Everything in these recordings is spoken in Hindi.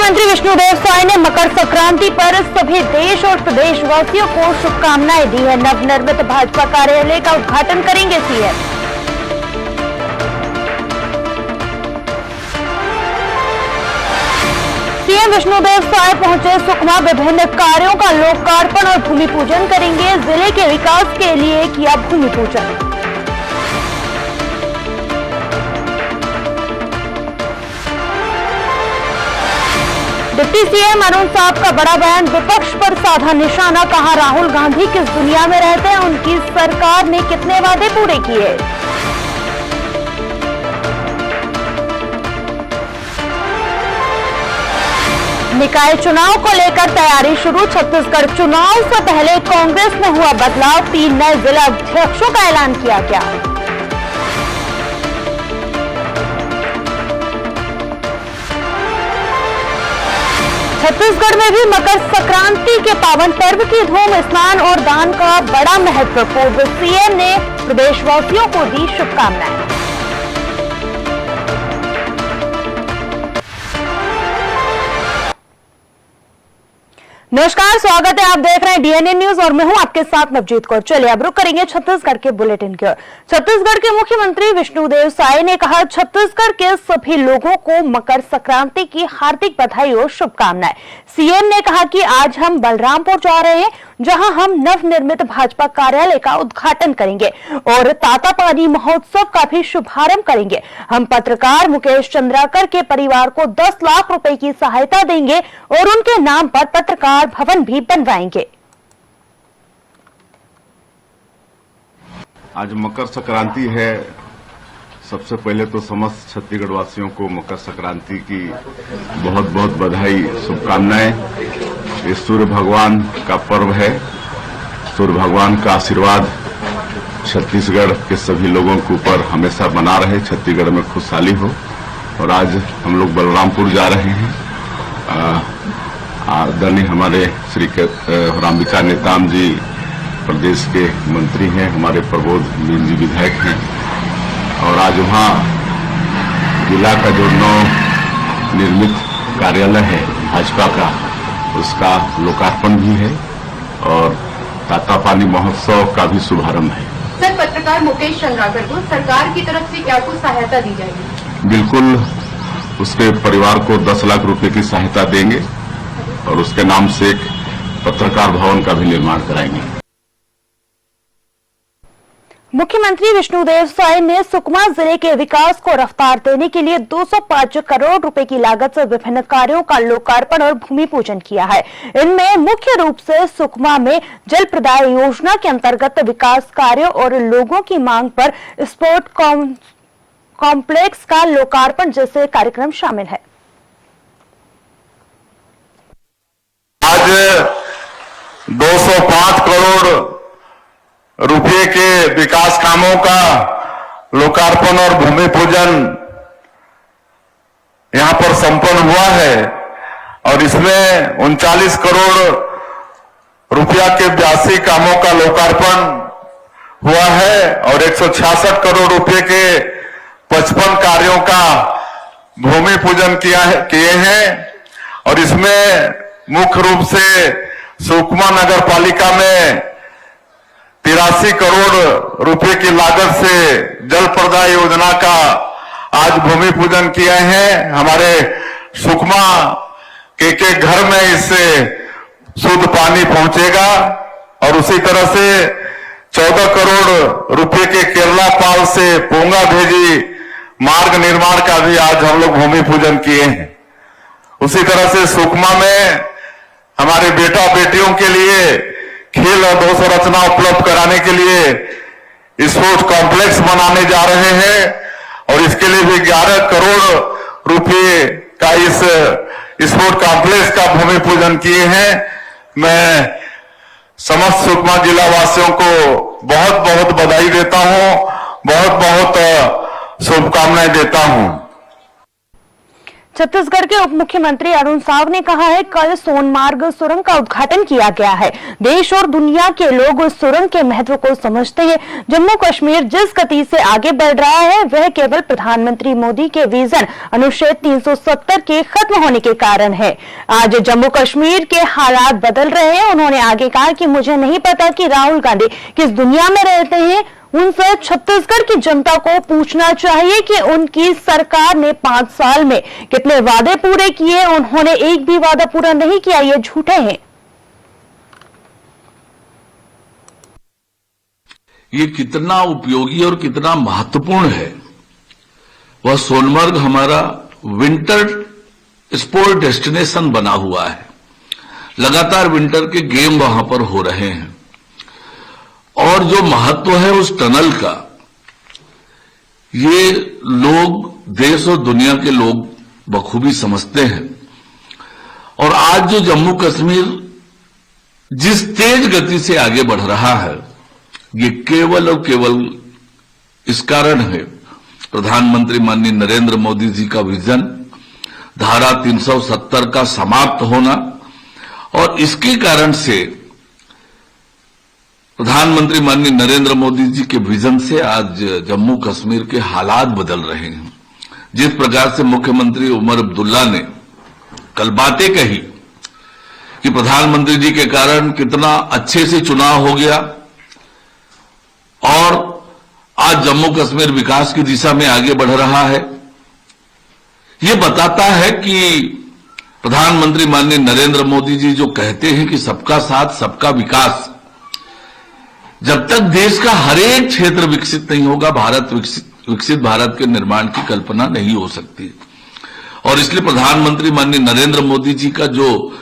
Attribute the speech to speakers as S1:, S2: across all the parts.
S1: मुख्यमंत्री विष्णुदेव साय ने मकर संक्रांति पर सभी देश और प्रदेशवासियों को शुभकामनाएं दी है। नवनिर्मित भाजपा कार्यालय का उद्घाटन करेंगे सीएम। सीएम विष्णुदेव साय पहुंचे सुकमा, विभिन्न कार्यों का लोकार्पण और भूमि पूजन करेंगे। जिले के विकास के लिए किया भूमि पूजन। डिप्टी सीएम अरुण साहब का बड़ा बयान, विपक्ष पर साधा निशाना। कहा, राहुल गांधी किस दुनिया में रहते हैं, उनकी सरकार ने कितने वादे पूरे किए। निकाय चुनाव को लेकर तैयारी शुरू। छत्तीसगढ़ चुनाव से पहले कांग्रेस में हुआ बदलाव। 3 नए जिला अध्यक्षों का ऐलान किया गया। छत्तीसगढ़ में भी मकर संक्रांति के पावन पर्व की धूम। स्नान और दान का बड़ा महत्व। पूर्व सीएम ने प्रदेशवासियों को दी शुभकामनाएं। नमस्कार, स्वागत है। आप देख रहे हैं डीएनए न्यूज और मैं हूं आपके साथ नवजीत कौर। चलिए अब रुक करेंगे छत्तीसगढ़ के बुलेटिन की ओर। छत्तीसगढ़ के मुख्यमंत्री विष्णुदेव साय ने कहा, छत्तीसगढ़ के सभी लोगों को मकर संक्रांति की हार्दिक बधाई और शुभकामनाएं। सीएम ने कहा कि आज हम बलरामपुर जा रहे हैं, जहां हम नवनिर्मित भाजपा कार्यालय का उद्घाटन करेंगे और तातापानी महोत्सव का भी शुभारंभ करेंगे। हम पत्रकार मुकेश चंद्राकर के परिवार को 10 लाख रुपए की सहायता देंगे और उनके नाम पर पत्रकार भवन भी बनवाएंगे।
S2: आज मकर संक्रांति है। सबसे पहले तो समस्त छत्तीसगढ़ वासियों को मकर संक्रांति की बहुत बहुत बधाई, शुभकामनाएं। ये सूर्य भगवान का पर्व है। सूर्य भगवान का आशीर्वाद छत्तीसगढ़ के सभी लोगों के ऊपर हमेशा बना रहे, छत्तीसगढ़ में खुशहाली हो। और आज हम लोग बलरामपुर जा रहे हैं। आदरणीय हमारे श्री रामविचार नेताम जी प्रदेश के मंत्री हैं, हमारे प्रबोध मीन जी विधायक हैं। और आज वहाँ जिला का जो नव निर्मित कार्यालय है भाजपा का, उसका लोकार्पण भी है और तातापानी महोत्सव का भी शुभारंभ है।
S3: सर, पत्रकार मुकेश चंद्राकर को सरकार की तरफ से क्या कुछ सहायता दी जाएगी?
S2: बिल्कुल, उसके परिवार को 10 लाख रुपए की सहायता देंगे और उसके नाम से एक पत्रकार भवन का भी निर्माण कराएंगे।
S1: मुख्यमंत्री विष्णुदेव साय ने सुकमा जिले के विकास को रफ्तार देने के लिए 205 करोड़ रुपए की लागत से विभिन्न कार्यों का लोकार्पण और भूमि पूजन किया है। इनमें मुख्य रूप से सुकमा में जल प्रदाय योजना के अंतर्गत विकास कार्यों और लोगों की मांग पर स्पोर्ट कॉम्प्लेक्स का लोकार्पण जैसे कार्यक्रम शामिल है।
S4: आज 205 करोड़ रुपए के विकास कामों का लोकार्पण और भूमि पूजन यहां पर संपन्न हुआ है और इसमें 39 करोड़ रुपया के 82 कामों का लोकार्पण हुआ है और 166 करोड़ रुपए के 55 कार्यों का भूमि पूजन किए हैं। और इसमें मुख्य रूप से सुकमा नगर पालिका में 83 करोड़ रुपए की लागत से जल प्रदाय योजना का आज भूमि पूजन किए हैं। हमारे सुकमा के घर में इससे शुद्ध पानी पहुंचेगा और उसी तरह से 14 करोड़ रुपए के केरला पाल से पोंगा भेजी मार्ग निर्माण का भी आज हम लोग भूमि पूजन किए हैं। उसी तरह से सुकमा में हमारे बेटा बेटियों के लिए खेल और अधोसंरचना उपलब्ध कराने के लिए स्पोर्ट्स कॉम्प्लेक्स बनाने जा रहे हैं और इसके लिए भी 11 करोड़ रुपए का इस स्पोर्ट्स कॉम्प्लेक्स का भूमि पूजन किए हैं। मैं समस्त सुकमा जिला वासियों को बहुत बहुत बधाई देता हूं, बहुत बहुत शुभकामनाएं देता हूं।
S1: छत्तीसगढ़ के उप मुख्यमंत्री अरुण साव ने कहा है कल सोनमार्ग सुरंग का उद्घाटन किया गया है। देश और दुनिया के लोग उस सुरंग के महत्व को समझते हैं। जम्मू कश्मीर जिस गति से आगे बढ़ रहा है वह केवल प्रधानमंत्री मोदी के विजन अनुच्छेद 370 के खत्म होने के कारण है। आज जम्मू कश्मीर के हालात बदल रहे हैं। उन्होंने आगे कहा कि मुझे नहीं पता कि राहुल गांधी किस दुनिया में रहते हैं। उनसे छत्तीसगढ़ की जनता को पूछना चाहिए कि उनकी सरकार ने 5 साल में कितने वादे पूरे किए। उन्होंने एक भी वादा पूरा नहीं किया, ये झूठे हैं।
S5: ये कितना उपयोगी और कितना महत्वपूर्ण है। वह सोनमर्ग हमारा विंटर स्पोर्ट डेस्टिनेशन बना हुआ है। लगातार विंटर के गेम वहां पर हो रहे हैं और जो महत्व है उस टनल का, ये लोग, देश और दुनिया के लोग बखूबी समझते हैं। और आज जो जम्मू कश्मीर जिस तेज गति से आगे बढ़ रहा है, ये केवल और केवल इस कारण है प्रधानमंत्री माननीय नरेंद्र मोदी जी का विजन, धारा 370 का समाप्त होना, और इसके कारण से प्रधानमंत्री माननीय नरेंद्र मोदी जी के विजन से आज जम्मू कश्मीर के हालात बदल रहे हैं। जिस प्रकार से मुख्यमंत्री उमर अब्दुल्ला ने कल बातें कही कि प्रधानमंत्री जी के कारण कितना अच्छे से चुनाव हो गया और आज जम्मू कश्मीर विकास की दिशा में आगे बढ़ रहा है, ये बताता है कि प्रधानमंत्री माननीय नरेंद्र मोदी जी जो कहते हैं कि सबका साथ सबका विकास, जब तक देश का हर एक क्षेत्र विकसित नहीं होगा, विकसित भारत के निर्माण की कल्पना नहीं हो सकती। और इसलिए प्रधानमंत्री माननीय नरेंद्र मोदी जी का जो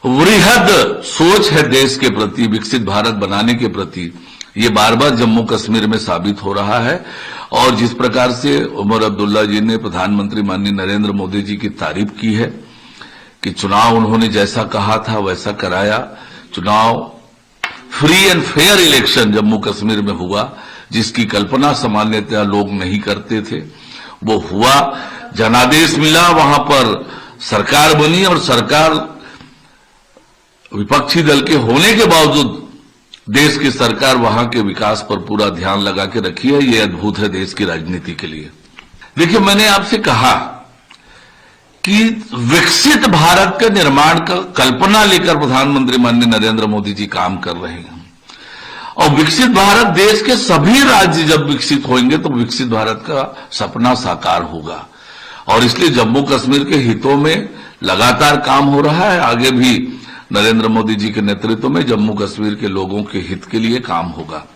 S5: वृहद सोच है देश के प्रति, विकसित भारत बनाने के प्रति, ये बार बार जम्मू कश्मीर में साबित हो रहा है। और जिस प्रकार से उमर अब्दुल्ला जी ने प्रधानमंत्री माननीय नरेंद्र मोदी जी की तारीफ की है कि चुनाव उन्होंने जैसा कहा था वैसा कराया, चुनाव free and fair election Jammu Kashmir में हुआ, जिसकी कल्पना सामान्यतः लोग नहीं करते थे, वो हुआ। जनादेश मिला, वहां पर सरकार बनी और सरकार विपक्षी दल के होने के बावजूद देश की सरकार वहां के विकास पर पूरा ध्यान लगा के रखी है। ये अद्भुत है देश की राजनीति के लिए। देखिए, मैंने आपसे कहा कि विकसित भारत के निर्माण का कल्पना लेकर प्रधानमंत्री माननीय नरेंद्र मोदी जी काम कर रहे हैं। और विकसित भारत, देश के सभी राज्य जब विकसित होंगे तो विकसित भारत का सपना साकार होगा। और इसलिए जम्मू कश्मीर के हितों में लगातार काम हो रहा है। आगे भी नरेंद्र मोदी जी के नेतृत्व में जम्मू कश्मीर के लोगों के हित के लिए काम होगा।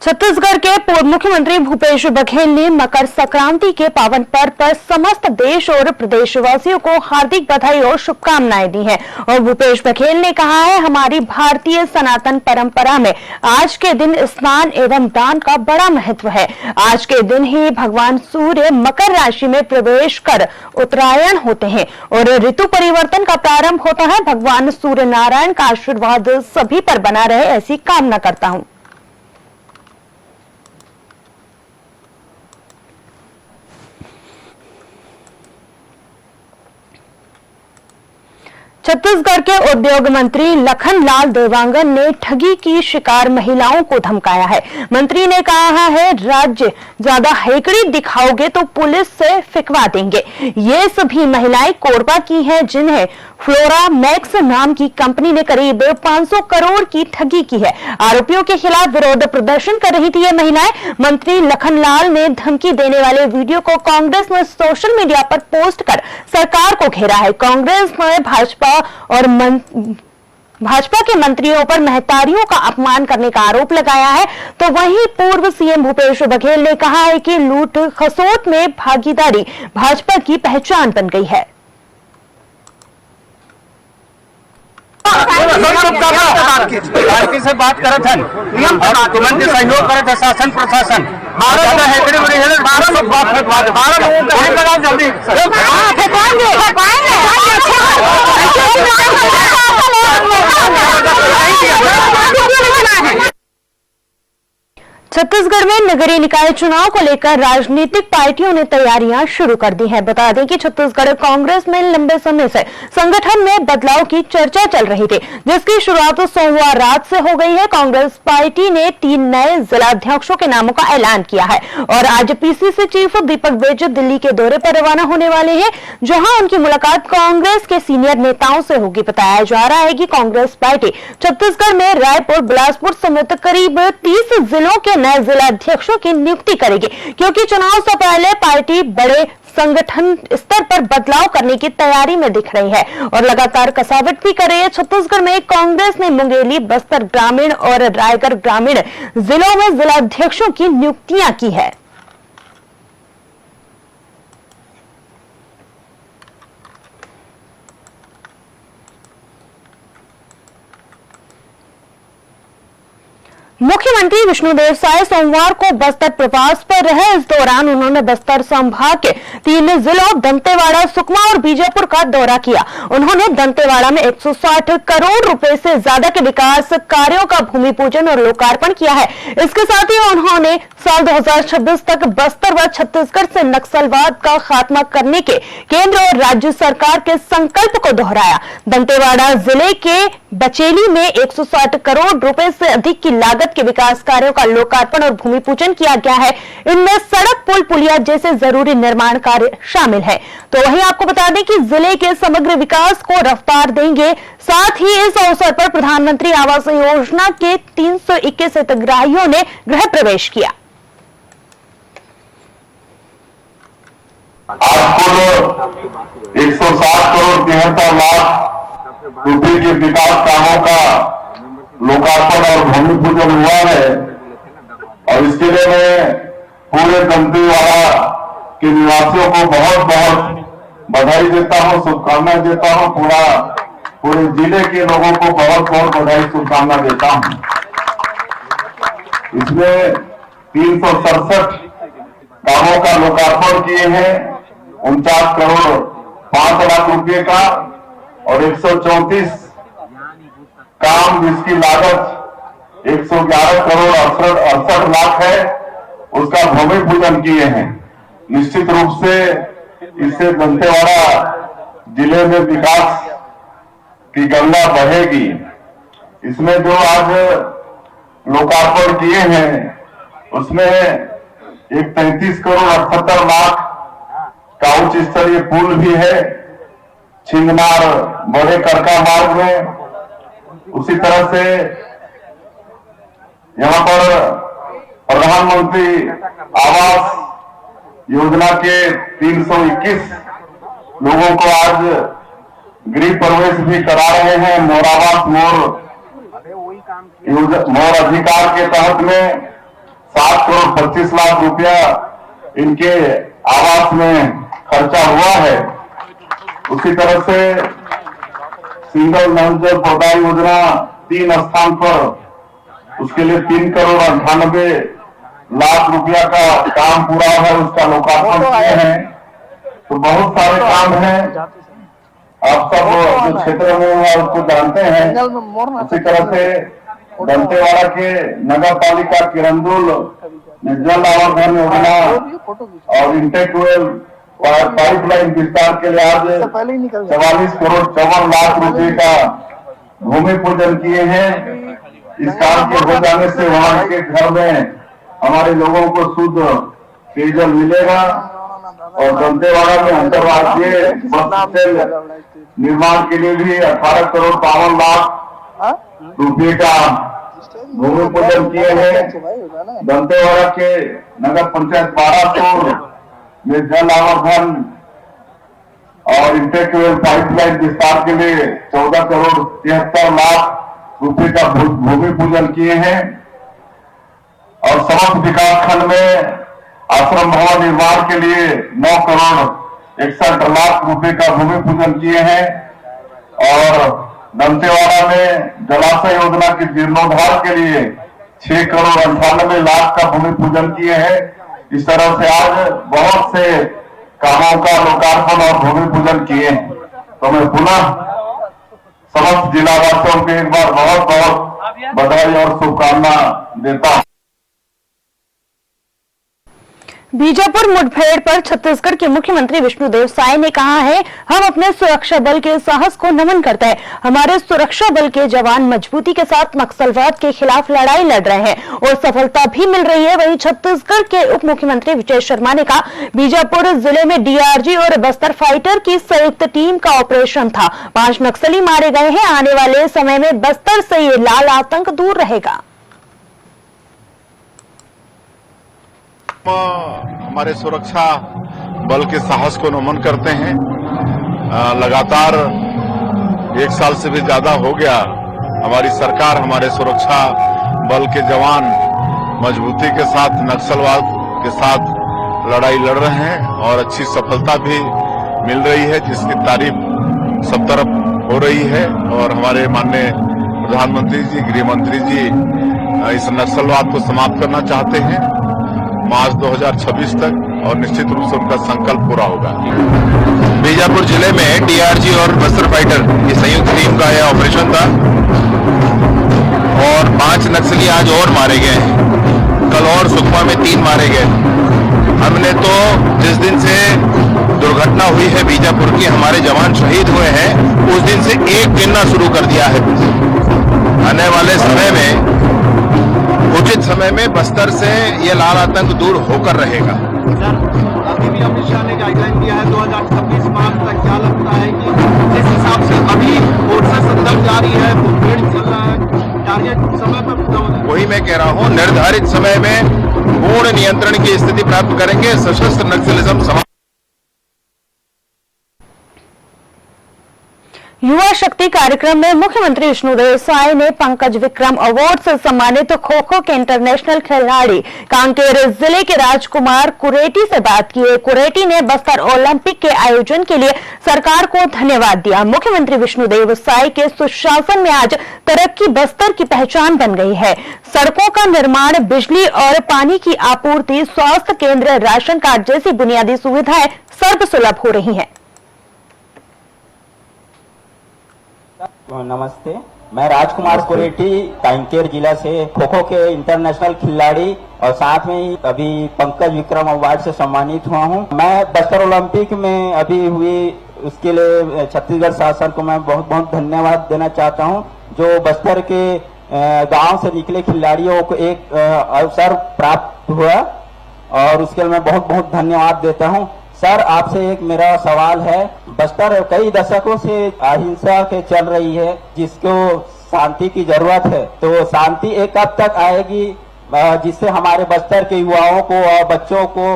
S1: छत्तीसगढ़ के पूर्व मुख्यमंत्री भूपेश बघेल ने मकर संक्रांति के पावन पर्व पर समस्त देश और प्रदेशवासियों को हार्दिक बधाई और शुभकामनाएं दी हैं। और भूपेश बघेल ने कहा है, हमारी भारतीय सनातन परंपरा में आज के दिन स्नान एवं दान का बड़ा महत्व है। आज के दिन ही भगवान सूर्य मकर राशि में प्रवेश कर उत्तरायण होते हैं और ऋतु परिवर्तन का प्रारंभ होता है। भगवान सूर्य नारायण का आशीर्वाद सभी पर बना रहे, ऐसी कामना करता हूं। छत्तीसगढ़ के उद्योग मंत्री लखनलाल देवांगन ने ठगी की शिकार महिलाओं को धमकाया है। मंत्री ने कहा है, राज्य ज्यादा हेकड़ी दिखाओगे तो पुलिस से फिकवा देंगे। ये सभी महिलाएं कोरबा की हैं, जिन्हें फ्लोरा मैक्स नाम की कंपनी ने करीब 500 करोड़ की ठगी की है। आरोपियों के खिलाफ विरोध प्रदर्शन कर रही थी ये महिलाएं। मंत्री लखनलाल ने धमकी देने वाले वीडियो को कांग्रेस ने सोशल मीडिया पर पोस्ट कर सरकार को घेरा है। कांग्रेस ने भाजपा के मंत्रियों पर महतारियों का अपमान करने का आरोप लगाया है। तो वहीं पूर्व सीएम भूपेश बघेल ने कहा है कि लूट खसोट में भागीदारी भाजपा की पहचान बन गई है।
S6: पार्टी से बात करे थे, तुरंत सहयोग करे थे शासन प्रशासन।
S1: छत्तीसगढ़ में नगरीय निकाय चुनाव को लेकर राजनीतिक पार्टियों ने तैयारियां शुरू कर दी हैं। बता दें कि छत्तीसगढ़ कांग्रेस में लंबे समय से संगठन में बदलाव की चर्चा चल रही थी, जिसकी शुरुआत सोमवार रात से हो गई है। कांग्रेस पार्टी ने 3 नए जिलाध्यक्षों के नामों का ऐलान किया है और आज पीसीसी चीफ दीपक बैज दिल्ली के दौरे पर रवाना होने वाले हैं, जहां उनकी मुलाकात कांग्रेस के सीनियर नेताओं से होगी। बताया जा रहा है कि कांग्रेस पार्टी छत्तीसगढ़ में रायपुर, बिलासपुर समेत करीब 30 जिलों के नए जिलाध्यक्षों की नियुक्ति करेगी, क्योंकि चुनाव से पहले पार्टी बड़े संगठन स्तर पर बदलाव करने की तैयारी में दिख रही है और लगातार कसावट भी कर रही है। छत्तीसगढ़ में कांग्रेस ने मुंगेली, बस्तर ग्रामीण और रायगढ़ ग्रामीण जिलों में जिलाध्यक्षों की नियुक्तियां की है। मुख्यमंत्री विष्णुदेव साय सोमवार को बस्तर प्रवास पर रहे। इस दौरान उन्होंने बस्तर संभाग के 3 जिलों दंतेवाड़ा, सुकमा और बीजापुर का दौरा किया। उन्होंने दंतेवाड़ा में 160 करोड़ रुपए से ज्यादा के विकास कार्यों का भूमि पूजन और लोकार्पण किया है। इसके साथ ही उन्होंने साल 2026 तक बस्तर व छत्तीसगढ़ से नक्सलवाद का खात्मा करने के केंद्र और राज्य सरकार के संकल्प को दोहराया। दंतेवाड़ा जिले के बचेली में 160 करोड़ रुपए से अधिक की लागत के विकास कार्यों का लोकार्पण और भूमि पूजन किया गया है। इनमें सड़क, पुल, पुलिया जैसे जरूरी निर्माण कार्य शामिल है। तो वहीं आपको बता दें कि जिले के समग्र विकास को रफ्तार देंगे। साथ ही इस अवसर पर प्रधानमंत्री आवास योजना के 321 हितग्राहियों ने गृह प्रवेश किया।
S4: आज कुल 160 करोड़ 73 लाख रुपए के विकास कामों का लोकार्पण और भूमि पूजन हुआ है और इसके लिए मैं पूरे दंतेवाड़ा के निवासियों को बहुत बहुत बधाई देता हूं, शुभकामनाएं देता हूं। पूरे जिले के लोगों को बहुत बहुत बधाई, शुभकामना देता हूं। इसमें 367 कामों का लोकार्पण किए हैं, 49 करोड़ 5 लाख रुपए का और 134 काम जिसकी लागत 111 करोड़ 68 लाख है, उसका भूमि पूजन किए हैं। निश्चित रूप से इससे दंतेवाड़ा जिले में विकास की गंगा बहेगी। इसमें जो आज लोकार्पण किए हैं उसमें एक 33 करोड़ 78 लाख का उच्च स्तरीय पुल भी है छिंगनार बड़े करका मार्ग में। उसी तरह से यहां पर प्रधानमंत्री आवास योजना के 321 लोगों को आज गृह प्रवेश भी करा रहे हैं। मोर आवास मोर अधिकार के तहत में 7 करोड़ 25 लाख रुपया इनके आवास में खर्चा हुआ है। उसी तरह से सिंगल नल जल प्रदाय योजना 3 स्थान पर उसके लिए 3 करोड़ 98 लाख रुपया का काम पूरा है, उसका लोकार्पण किए हैं। तो बहुत सारे काम हैं, आप सब जो क्षेत्र में हैं उसको जानते हैं। उसी तरह से दंतेवाड़ा के नगर पालिका किरंदुल में जल आवर्धन योजना और इंटेक्वेल पाइपलाइन विस्तार के लिए आज 44 करोड़ 54 लाख रुपए का भूमि पूजन किए हैं। इस काम के हो जाने से वहां के घर में हमारे लोगों को शुद्ध पेयजल मिलेगा और दंतेवाड़ा में अंतर्राज्यीय बस निर्माण के लिए भी 18 करोड़ 52 लाख रुपए का भूमि पूजन किए हैं। दंतेवाड़ा के नगर पंचायत 1200 में जल आवर्धन और इंटेक्वेल पाइपलाइन विस्तार के लिए 14 करोड़ 73 लाख रुपए का भूमि पूजन किए हैं और समस्त विकास खंड में आश्रम भवन निर्माण के लिए 9 करोड़ 61 लाख रुपए का भूमि पूजन किए हैं और दंतेवाड़ा में जलाशय योजना के जीर्णोद्धार के लिए 6 करोड़ 98 लाख का भूमि पूजन किए हैं। इस तरह से आज बहुत से कामों का लोकार्पण और भूमि पूजन किए हैं। तो मैं पुनः समस्त जिलावासियों को एक बार बहुत बहुत बधाई और शुभकामना देता हूं।
S1: बीजापुर मुठभेड़ पर छत्तीसगढ़ के मुख्यमंत्री विष्णुदेव साय ने कहा है, हम अपने सुरक्षा बल के साहस को नमन करते हैं। हमारे सुरक्षा बल के जवान मजबूती के साथ नक्सलवाद के खिलाफ लड़ाई लड़ रहे हैं और सफलता भी मिल रही है। वहीं छत्तीसगढ़ के उप मुख्यमंत्री विजय शर्मा ने कहा, बीजापुर जिले में डीआरजी और बस्तर फाइटर की संयुक्त टीम का ऑपरेशन था। 5 नक्सली मारे गए हैं। आने वाले समय में बस्तर से ये लाल आतंक दूर रहेगा।
S2: हमारे सुरक्षा बल के साहस को नमन करते हैं। लगातार 1 साल से भी ज्यादा हो गया हमारी सरकार, हमारे सुरक्षा बल के जवान मजबूती के साथ नक्सलवाद के साथ लड़ाई लड़ रहे हैं और अच्छी सफलता भी मिल रही है, जिसकी तारीफ सब तरफ हो रही है। और हमारे माननीय प्रधानमंत्री जी, गृह मंत्री जी इस नक्सलवाद को समाप्त करना चाहते हैं मार्च 2026 तक, और निश्चित रूप से उनका संकल्प पूरा होगा।
S4: बीजापुर जिले में डीआरजी और बस्तर फाइटर की संयुक्त टीम का यह ऑपरेशन था और 5 नक्सली आज और मारे गए हैं। कल और सुकमा में 3 मारे गए। हमने तो जिस दिन से दुर्घटना हुई है बीजापुर की, हमारे जवान शहीद हुए हैं, उस दिन से 1 गिनना शुरू कर दिया है। आने वाले समय में, उचित समय में बस्तर से ये लाल आतंक दूर होकर रहेगा।
S7: सर, अभी भी अमित शाह ने गाइडलाइन दिया है 2026 मार्च तक। क्या लगता है कि जिस हिसाब से अभी कोर्सा संदर्भ जारी है, मुठभेड़ चल रहा है, टारगेट समय पर पूरा हो जाए?
S4: वही मैं कह रहा हूं, निर्धारित समय में पूर्ण नियंत्रण की स्थिति प्राप्त करेंगे। सशस्त्र नक्सलिज्म समाप्त।
S1: युवा शक्ति कार्यक्रम में मुख्यमंत्री विष्णुदेव साय ने पंकज विक्रम अवार्ड से सम्मानित खो-खो के इंटरनेशनल खिलाड़ी कांकेर जिले के राजकुमार कुरेटी से बात की। कुरेटी ने बस्तर ओलंपिक के आयोजन के लिए सरकार को धन्यवाद दिया। मुख्यमंत्री विष्णुदेव साय के सुशासन में आज तरक्की बस्तर की पहचान बन गई है। सड़कों का निर्माण, बिजली और पानी की आपूर्ति, स्वास्थ्य केंद्र, राशन कार्ड जैसी बुनियादी सुविधाएं सर्वसुलभ हो रही हैं।
S8: नमस्ते, मैं राजकुमार कुरेटी कांकेर जिला से खो-खो के इंटरनेशनल खिलाड़ी और साथ में ही अभी पंकज विक्रम अवार्ड से सम्मानित हुआ हूं। मैं बस्तर ओलंपिक में अभी हुई उसके लिए छत्तीसगढ़ शासन को मैं बहुत बहुत धन्यवाद देना चाहता हूं, जो बस्तर के गांव से निकले खिलाड़ियों को एक अवसर प्राप्त हुआ और उसके लिए मैं बहुत बहुत धन्यवाद देता हूं। सर, आपसे एक मेरा सवाल है। बस्तर कई दशकों से अहिंसा के चल रही है, जिसको शांति की जरूरत है, तो शांति एक कब तक आएगी जिससे हमारे बस्तर के युवाओं को और बच्चों को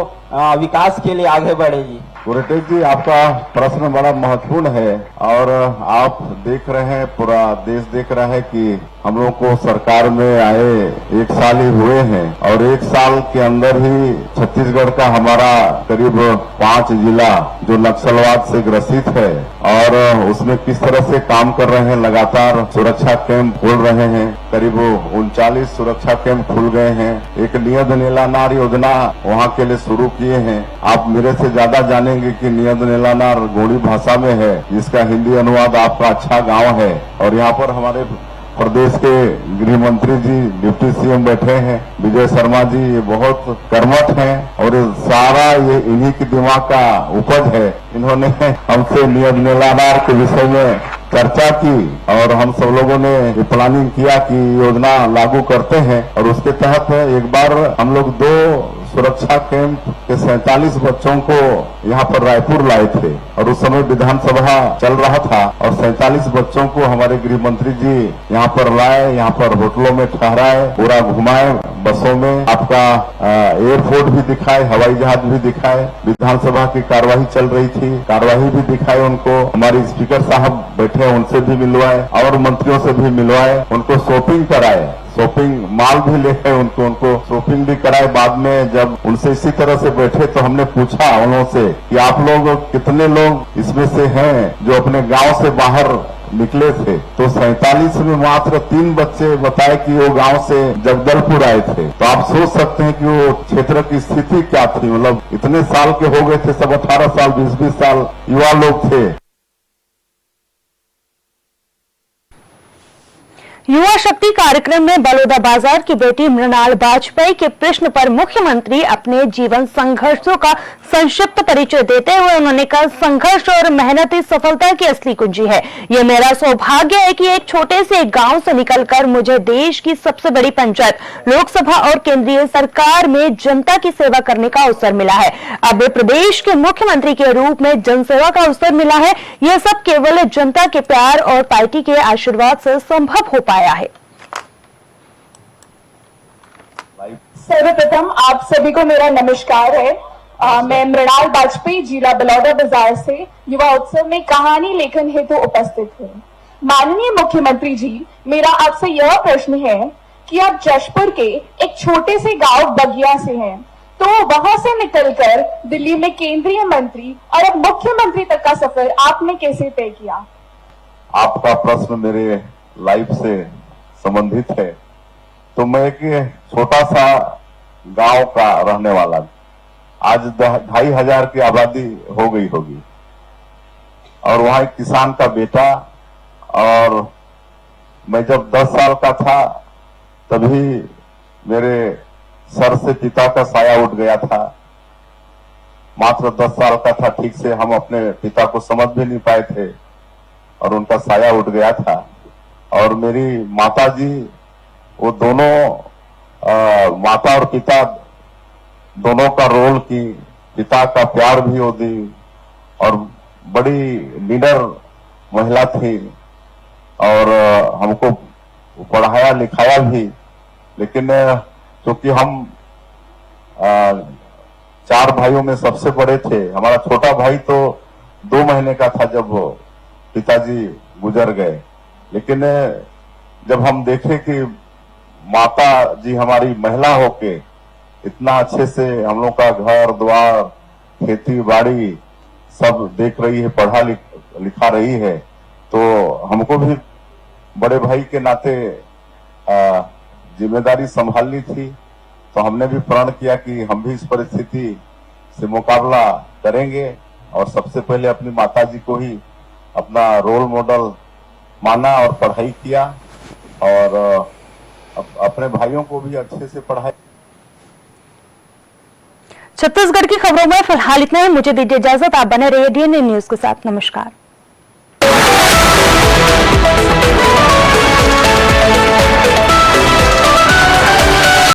S8: विकास के लिए आगे बढ़ेगी?
S2: कुरेटी जी, आपका प्रश्न बड़ा महत्वपूर्ण है और आप देख रहे हैं, पूरा देश देख रहा है कि हम लोग को सरकार में आए 1 साल ही हुए हैं और 1 साल के अंदर ही छत्तीसगढ़ का हमारा करीब 5 जिला जो नक्सलवाद से ग्रसित है और उसमें किस तरह से काम कर रहे हैं। लगातार सुरक्षा कैंप खोल रहे हैं, करीब 39 सुरक्षा कैंप खुल गए हैं। एक नियत नीलानार योजना वहाँ के लिए शुरू किए हैं। आप मेरे से ज्यादा जानेंगे कि नियत नीलानार गोंडी भाषा में है, जिसका हिंदी अनुवाद आपका अच्छा गाँव है। और यहाँ पर हमारे प्रदेश के गृह मंत्री जी, डिप्टी सीएम बैठे हैं, विजय शर्मा जी, ये बहुत कर्मठ हैं और सारा ये इन्हीं की दिमाग का उपज है। इन्होंने हमसे नियत नीलानार के विषय में चर्चा की और हम सब लोगों ने ये प्लानिंग किया कि योजना लागू करते हैं और उसके तहत एक बार हम लोग 2 सुरक्षा कैंप के 47 बच्चों को यहाँ पर रायपुर लाए थे और उस समय विधानसभा चल रहा था और 47 बच्चों को हमारे गृह मंत्री जी यहाँ पर लाए, यहाँ पर होटलों में ठहराए, पूरा घुमाए, बसों में आपका एयरपोर्ट भी दिखाए, हवाई जहाज भी दिखाए। विधानसभा की कार्यवाही चल रही थी, कार्यवाही भी दिखाए उनको। हमारे स्पीकर साहब बैठे, उनसे भी मिलवाए और मंत्रियों से भी मिलवाए, उनको शॉपिंग कराए, शॉपिंग माल भी लेके उनको शॉपिंग भी कराए। बाद में जब उनसे इसी तरह से बैठे तो हमने पूछा उन्हों से कि आप लोग कितने लोग इसमें से हैं जो अपने गांव से बाहर निकले थे, तो 47 में मात्र 3 बच्चे बताए कि वो गांव से जगदलपुर आए थे। तो आप सोच सकते हैं कि वो क्षेत्र की स्थिति क्या थी। मतलब इतने साल के हो गए थे, सब 18 साल 20-20 साल युवा लोग थे।
S1: युवा शक्ति कार्यक्रम में बलौदा बाजार की बेटी मृणाल बाजपेयी के प्रश्न पर मुख्यमंत्री अपने जीवन संघर्षों का संक्षिप्त परिचय देते हुए उन्होंने कहा, संघर्ष और मेहनत ही सफलता की असली कुंजी है। ये मेरा सौभाग्य है कि एक छोटे से गांव से निकलकर मुझे देश की सबसे बड़ी पंचायत, लोकसभा और केंद्रीय सरकार में जनता की सेवा करने का अवसर मिला है। अब प्रदेश के मुख्यमंत्री के रूप में जनसेवा का अवसर मिला है। यह सब केवल जनता के प्यार और पार्टी के आशीर्वाद से संभव हो पाया है।
S9: सर्वप्रथम आप सभी को मेरा नमस्कार है। मैं मृणाल बाजपेयी जिला बलौदा बाजार से युवा उत्सव में कहानी लेखन हेतु उपस्थित हूँ। माननीय मुख्यमंत्री जी, मेरा आपसे यह प्रश्न है कि आप जशपुर के एक छोटे से गांव बगिया से हैं, तो वहां से निकलकर दिल्ली में केंद्रीय मंत्री और अब मुख्यमंत्री तक का सफर आपने कैसे तय किया?
S4: आपका प्रश्न मेरे लाइफ से संबंधित है। तो मैं एक छोटा सा गांव का रहने वाला, आज 2500 की आबादी हो गई होगी, और वहां एक किसान का बेटा, और मैं जब 10 साल का था तभी मेरे सर से पिता का साया उठ गया था। मात्र 10 साल का था, ठीक से हम अपने पिता को समझ भी नहीं पाए थे और उनका साया उठ गया था। और मेरी माता जी, वो दोनों माता और पिता दोनों का रोल की, पिता का प्यार भी वो दी, और बड़ी लीडर महिला थी और हमको पढ़ाया लिखाया भी। लेकिन क्योंकि हम 4 भाइयों में सबसे बड़े थे, हमारा छोटा भाई तो 2 महीने का था जब पिताजी गुजर गए। लेकिन जब हम देखे कि माता जी हमारी महिला होके इतना अच्छे से हम लोग का घर द्वार, खेती बाड़ी सब देख रही है, पढ़ा लिखा रही है, तो हमको भी बड़े भाई के नाते जिम्मेदारी संभालनी थी। तो हमने भी प्रण किया कि हम भी इस परिस्थिति से मुकाबला करेंगे, और सबसे पहले अपनी माता जी को ही अपना रोल मॉडल माना और पढ़ाई किया, और अपने भाइयों को भी अच्छे से पढ़ाई।
S1: छत्तीसगढ़ की खबरों में फिलहाल इतना ही। मुझे दीजिए इजाजत। आप बने रहिए डीएनए न्यूज के साथ। नमस्कार।